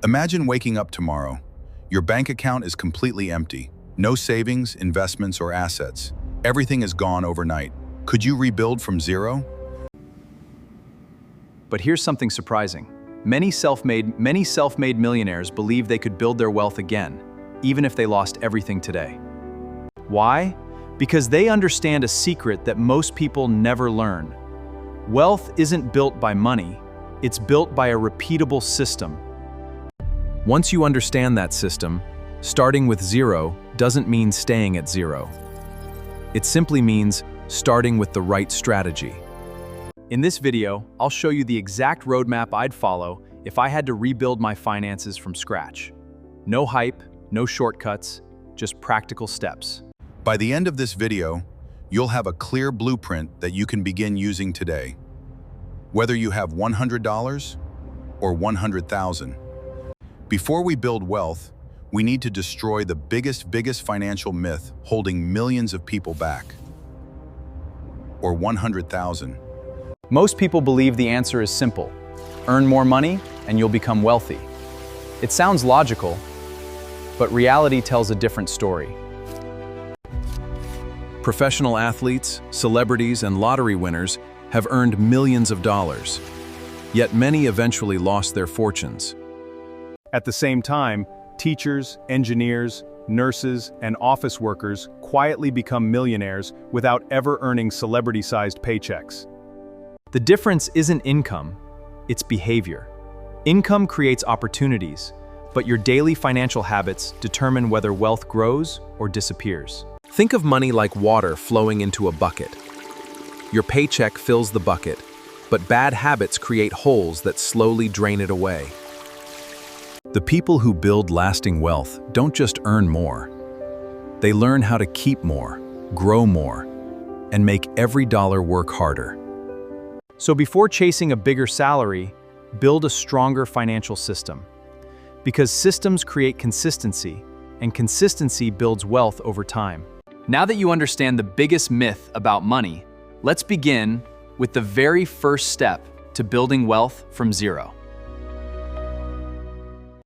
Imagine waking up tomorrow. Your bank account is completely empty. No savings, investments, or assets. Everything is gone overnight. Could you rebuild from zero? But here's something surprising. Many self-made millionaires believe they could build their wealth again, even if they lost everything today. Why? Because they understand a secret that most people never learn. Wealth isn't built by money, it's built by a repeatable system. Once you understand that system, starting with zero doesn't mean staying at zero. It simply means starting with the right strategy. In this video, I'll show you the exact roadmap I'd follow if I had to rebuild my finances from scratch. No hype, no shortcuts, just practical steps. By the end of this video, you'll have a clear blueprint that you can begin using today. Whether you have $100 or $100,000. Before we build wealth, we need to destroy the biggest financial myth holding millions of people back. Or 100,000. Most people believe the answer is simple. Earn more money and you'll become wealthy. It sounds logical, but reality tells a different story. Professional athletes, celebrities, and lottery winners have earned millions of dollars. Yet many eventually lost their fortunes. At the same time, teachers, engineers, nurses, and office workers quietly become millionaires without ever earning celebrity-sized paychecks. The difference isn't income, it's behavior. Income creates opportunities, but your daily financial habits determine whether wealth grows or disappears. Think of money like water flowing into a bucket. Your paycheck fills the bucket, but bad habits create holes that slowly drain it away. The people who build lasting wealth don't just earn more. They learn how to keep more, grow more, and make every dollar work harder. So before chasing a bigger salary, build a stronger financial system. Because systems create consistency, and consistency builds wealth over time. Now that you understand the biggest myth about money, let's begin with the very first step to building wealth from zero.